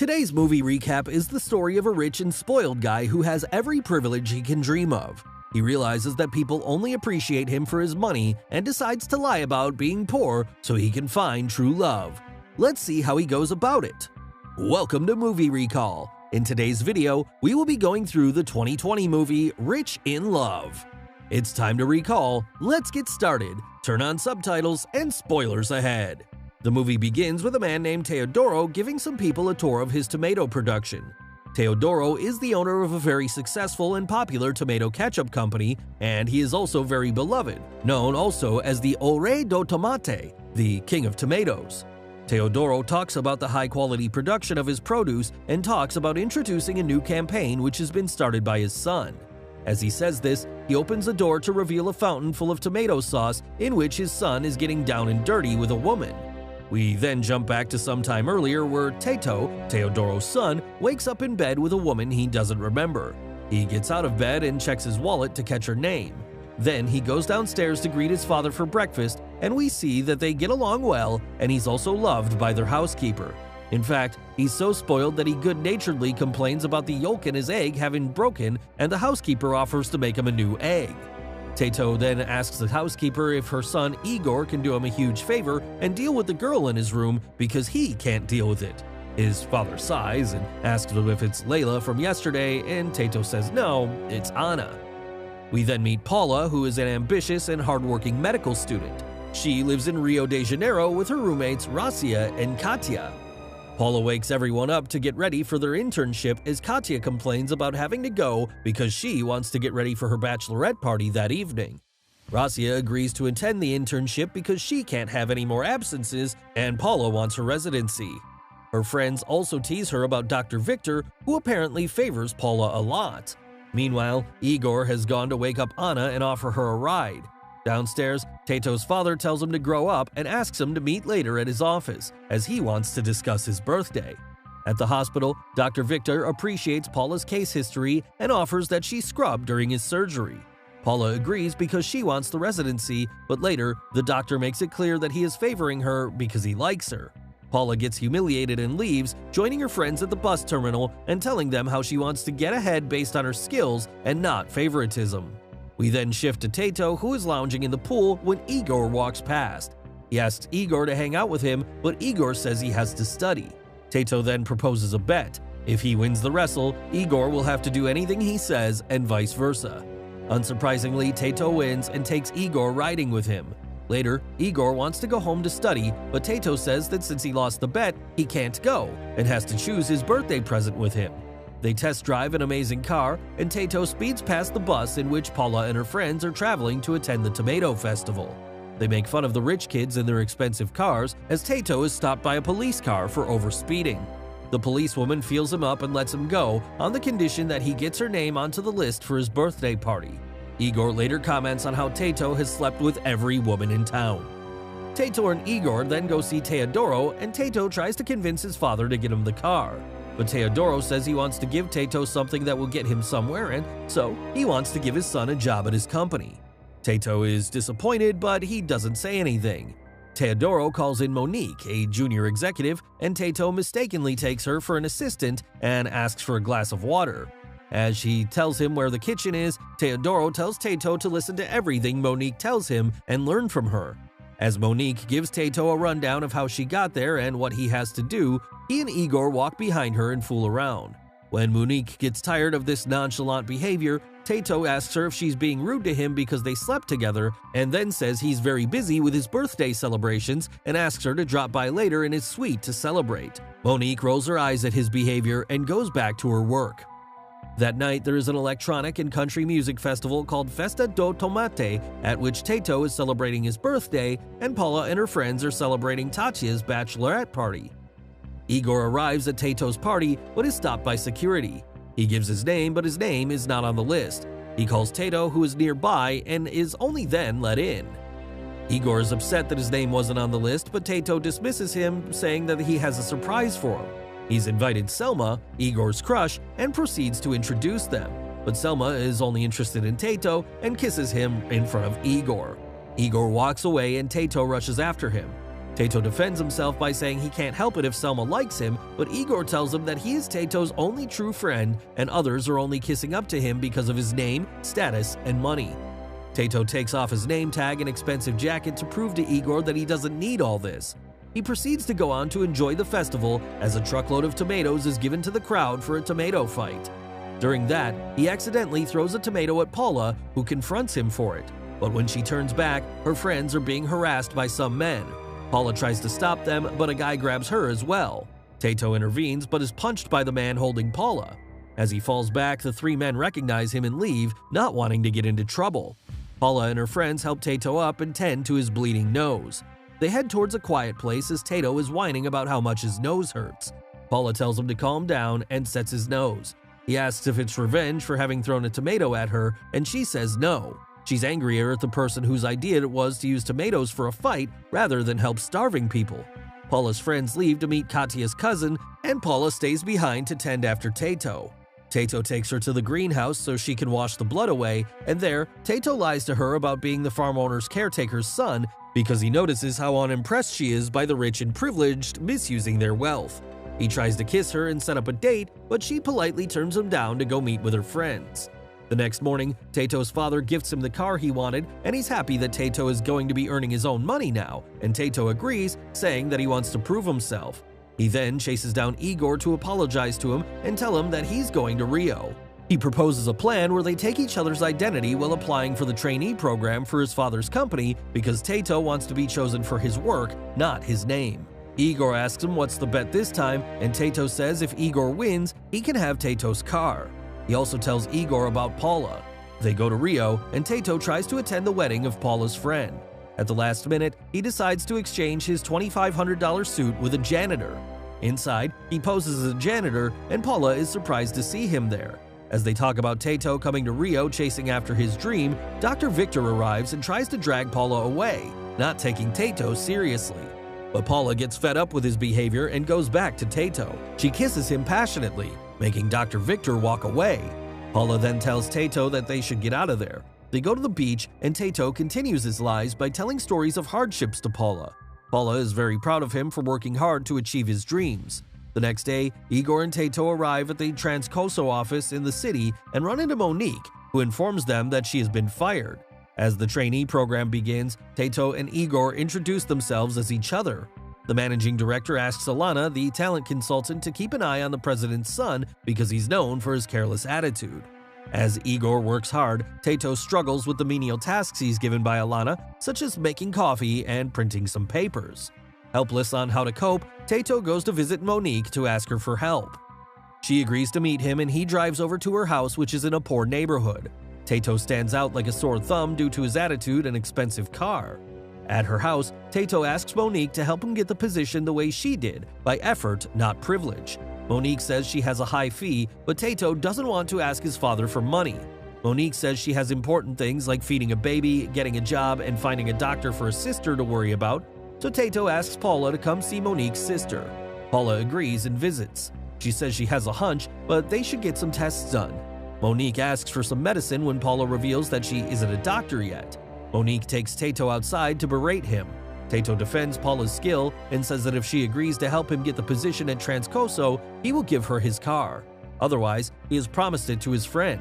Today's movie recap is the story of a rich and spoiled guy who has every privilege he can dream of. He realizes that people only appreciate him for his money and decides to lie about being poor so he can find true love. Let's see how he goes about it. Welcome to Movie Recall. In today's video, we will be going through the 2020 movie Rich in Love. It's time to recall. Let's get started. Turn on subtitles and spoilers ahead. The movie begins with a man named Teodoro giving some people a tour of his tomato production. Teodoro is the owner of a very successful and popular tomato ketchup company, and he is also very beloved, known also as the O Rei do Tomate, the King of Tomatoes. Teodoro talks about the high-quality production of his produce and talks about introducing a new campaign which has been started by his son. As he says this, he opens a door to reveal a fountain full of tomato sauce in which his son is getting down and dirty with a woman. We then jump back to some time earlier where Tato, Teodoro's son, wakes up in bed with a woman he doesn't remember. He gets out of bed and checks his wallet to catch her name. Then he goes downstairs to greet his father for breakfast, and we see that they get along well, and he's also loved by their housekeeper. In fact, he's so spoiled that he good-naturedly complains about the yolk in his egg having broken, and the housekeeper offers to make him a new egg. Tato then asks the housekeeper if her son Igor can do him a huge favor and deal with the girl in his room because he can't deal with it. His father sighs and asks him if it's Layla from yesterday, and Tato says no, it's Anna. We then meet Paula, who is an ambitious and hardworking medical student. She lives in Rio de Janeiro with her roommates Racia and Katia. Paula wakes everyone up to get ready for their internship as Katia complains about having to go because she wants to get ready for her bachelorette party that evening. Racia agrees to attend the internship because she can't have any more absences, and Paula wants her residency. Her friends also tease her about Dr. Victor, who apparently favors Paula a lot. Meanwhile, Igor has gone to wake up Anna and offer her a ride. Downstairs, Tato's father tells him to grow up and asks him to meet later at his office, as he wants to discuss his birthday. At the hospital, Dr. Victor appreciates Paula's case history and offers that she scrub during his surgery. Paula agrees because she wants the residency, but later, the doctor makes it clear that he is favoring her because he likes her. Paula gets humiliated and leaves, joining her friends at the bus terminal and telling them how she wants to get ahead based on her skills and not favoritism. We then shift to Tato, who is lounging in the pool when Igor walks past. He asks Igor to hang out with him, but Igor says he has to study. Tato then proposes a bet. If he wins the wrestle, Igor will have to do anything he says and vice versa. Unsurprisingly, Tato wins and takes Igor riding with him. Later, Igor wants to go home to study, but Tato says that since he lost the bet, he can't go and has to choose his birthday present with him. They test drive an amazing car, and Tato speeds past the bus in which Paula and her friends are traveling to attend the Tomato Festival. They make fun of the rich kids in their expensive cars as Tato is stopped by a police car for overspeeding. The policewoman feels him up and lets him go on the condition that he gets her name onto the list for his birthday party. Igor later comments on how Tato has slept with every woman in town. Tato and Igor then go see Teodoro, and Tato tries to convince his father to get him the car. But Teodoro says he wants to give Tato something that will get him somewhere, and so he wants to give his son a job at his company. Tato is disappointed, but he doesn't say anything. Teodoro calls in Monique, a junior executive, and Tato mistakenly takes her for an assistant and asks for a glass of water. As she tells him where the kitchen is, Teodoro tells Tato to listen to everything Monique tells him and learn from her. As Monique gives Tato a rundown of how she got there and what he has to do, he and Igor walk behind her and fool around. When Monique gets tired of this nonchalant behavior, Tato asks her if she's being rude to him because they slept together, and then says he's very busy with his birthday celebrations and asks her to drop by later in his suite to celebrate. Monique rolls her eyes at his behavior and goes back to her work. That night, there is an electronic and country music festival called Festa do Tomate, at which Tato is celebrating his birthday, and Paula and her friends are celebrating Tatia's bachelorette party. Igor arrives at Tato's party, but is stopped by security. He gives his name, but his name is not on the list. He calls Tato, who is nearby, and is only then let in. Igor is upset that his name wasn't on the list, but Tato dismisses him, saying that he has a surprise for him. He's invited Selma, Igor's crush, and proceeds to introduce them. But Selma is only interested in Tato and kisses him in front of Igor. Igor walks away and Tato rushes after him. Tato defends himself by saying he can't help it if Selma likes him, but Igor tells him that he is Tato's only true friend and others are only kissing up to him because of his name, status, and money. Tato takes off his name tag and expensive jacket to prove to Igor that he doesn't need all this. He proceeds to go on to enjoy the festival as a truckload of tomatoes is given to the crowd for a tomato fight. During that, he accidentally throws a tomato at Paula, who confronts him for it. But when she turns back, her friends are being harassed by some men. Paula tries to stop them, but a guy grabs her as well. Tato intervenes, but is punched by the man holding Paula. As he falls back, the three men recognize him and leave, not wanting to get into trouble. Paula and her friends help Tato up and tend to his bleeding nose. They head towards a quiet place as Tato is whining about how much his nose hurts. Paula tells him to calm down and sets his nose. He asks if it's revenge for having thrown a tomato at her, and she says no. She's angrier at the person whose idea it was to use tomatoes for a fight rather than help starving people. Paula's friends leave to meet Katya's cousin, and Paula stays behind to tend after Tato. Tato takes her to the greenhouse so she can wash the blood away, and there, Tato lies to her about being the farm owner's caretaker's son because he notices how unimpressed she is by the rich and privileged misusing their wealth. He tries to kiss her and set up a date, but she politely turns him down to go meet with her friends. The next morning, Tato's father gifts him the car he wanted, and he's happy that Tato is going to be earning his own money now, and Tato agrees, saying that he wants to prove himself. He then chases down Igor to apologize to him and tell him that he's going to Rio. He proposes a plan where they take each other's identity while applying for the trainee program for his father's company because Tato wants to be chosen for his work, not his name. Igor asks him what's the bet this time, and Tato says if Igor wins, he can have Tato's car. He also tells Igor about Paula. They go to Rio, and Tato tries to attend the wedding of Paula's friend. At the last minute, he decides to exchange his $2,500 suit with a janitor. Inside, he poses as a janitor, and Paula is surprised to see him there. As they talk about Tato coming to Rio chasing after his dream, Dr. Victor arrives and tries to drag Paula away, not taking Tato seriously. But Paula gets fed up with his behavior and goes back to Tato. She kisses him passionately, making Dr. Victor walk away. Paula then tells Tato that they should get out of there. They go to the beach, and Tato continues his lies by telling stories of hardships to Paula. Paula is very proud of him for working hard to achieve his dreams. The next day, Igor and Tato arrive at the Transcoso office in the city and run into Monique, who informs them that she has been fired. As the trainee program begins, Tato and Igor introduce themselves as each other. The managing director asks Alana, the talent consultant, to keep an eye on the president's son because he's known for his careless attitude. As Igor works hard, Tato struggles with the menial tasks he's given by Alana, such as making coffee and printing some papers. Helpless on how to cope, Tato goes to visit Monique to ask her for help. She agrees to meet him, and he drives over to her house, which is in a poor neighborhood. Tato stands out like a sore thumb due to his attitude and expensive car. At her house, Tato asks Monique to help him get the position the way she did, by effort, not privilege. Monique says she has a high fee, but Tato doesn't want to ask his father for money. Monique says she has important things like feeding a baby, getting a job, and finding a doctor for a sister to worry about, so Tato asks Paula to come see Monique's sister. Paula agrees and visits. She says she has a hunch, but they should get some tests done. Monique asks for some medicine when Paula reveals that she isn't a doctor yet. Monique takes Tato outside to berate him. Tato defends Paula's skill and says that if she agrees to help him get the position at Transcoso, he will give her his car. Otherwise, he has promised it to his friend.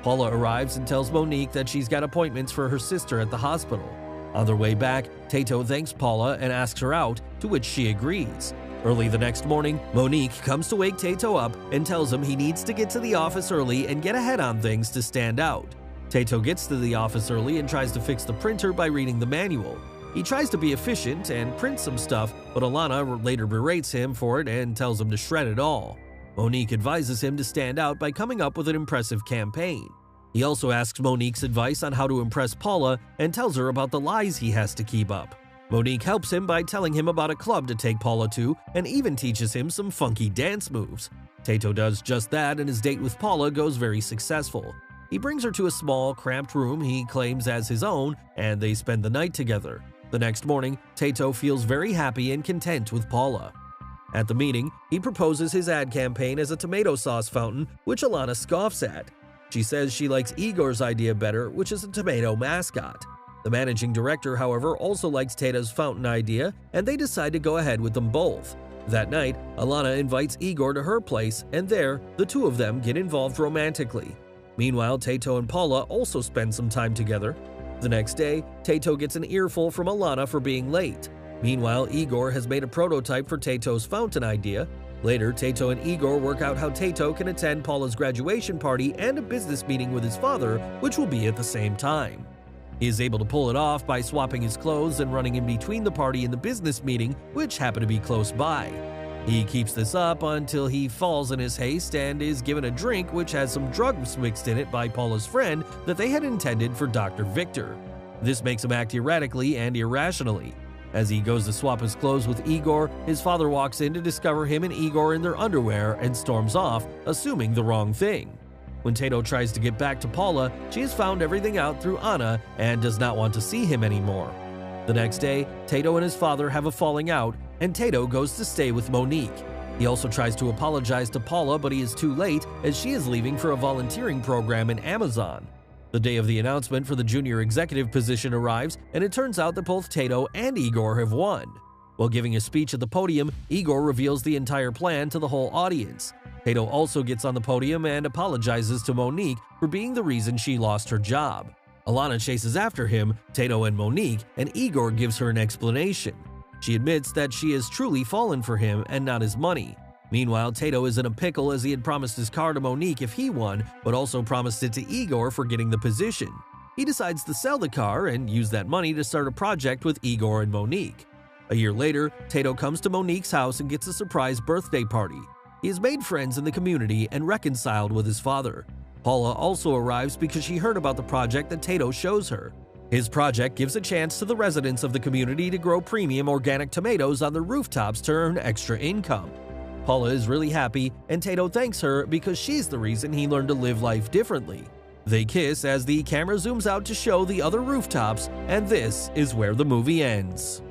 Paula arrives and tells Monique that she's got appointments for her sister at the hospital. On their way back, Tato thanks Paula and asks her out, to which she agrees. Early the next morning, Monique comes to wake Tato up and tells him he needs to get to the office early and get ahead on things to stand out. Tato gets to the office early and tries to fix the printer by reading the manual. He tries to be efficient and print some stuff, but Alana later berates him for it and tells him to shred it all. Monique advises him to stand out by coming up with an impressive campaign. He also asks Monique's advice on how to impress Paula and tells her about the lies he has to keep up. Monique helps him by telling him about a club to take Paula to and even teaches him some funky dance moves. Tato does just that, and his date with Paula goes very successful. He brings her to a small, cramped room he claims as his own, and they spend the night together. The next morning, Tato feels very happy and content with Paula. At the meeting, he proposes his ad campaign as a tomato sauce fountain, which Alana scoffs at. She says she likes Igor's idea better, which is a tomato mascot. The managing director, however, also likes Tato's fountain idea, and they decide to go ahead with them both. That night, Alana invites Igor to her place, and there, the two of them get involved romantically. Meanwhile, Tato and Paula also spend some time together. The next day, Tato gets an earful from Alana for being late. Meanwhile, Igor has made a prototype for Tato's fountain idea. Later, Tato and Igor work out how Tato can attend Paula's graduation party and a business meeting with his father, which will be at the same time. He is able to pull it off by swapping his clothes and running in between the party and the business meeting, which happen to be close by. He keeps this up until he falls in his haste and is given a drink which has some drugs mixed in it by Paula's friend that they had intended for Dr. Victor. This makes him act erratically and irrationally. As he goes to swap his clothes with Igor, his father walks in to discover him and Igor in their underwear and storms off, assuming the wrong thing. When Tato tries to get back to Paula, she has found everything out through Anna and does not want to see him anymore. The next day, Tato and his father have a falling out, and Tato goes to stay with Monique. He also tries to apologize to Paula, but he is too late as she is leaving for a volunteering program in Amazon. The day of the announcement for the junior executive position arrives, and it turns out that both Tato and Igor have won. While giving a speech at the podium, Igor reveals the entire plan to the whole audience. Tato also gets on the podium and apologizes to Monique for being the reason she lost her job. Alana chases after him, Tato and Monique, and Igor gives her an explanation. She admits that she has truly fallen for him and not his money. Meanwhile, Tato is in a pickle as he had promised his car to Monique if he won, but also promised it to Igor for getting the position. He decides to sell the car and use that money to start a project with Igor and Monique. A year later, Tato comes to Monique's house and gets a surprise birthday party. He has made friends in the community and reconciled with his father. Paula also arrives because she heard about the project that Tato shows her. His project gives a chance to the residents of the community to grow premium organic tomatoes on their rooftops to earn extra income. Paula is really happy, and Tato thanks her because she's the reason he learned to live life differently. They kiss as the camera zooms out to show the other rooftops, and this is where the movie ends.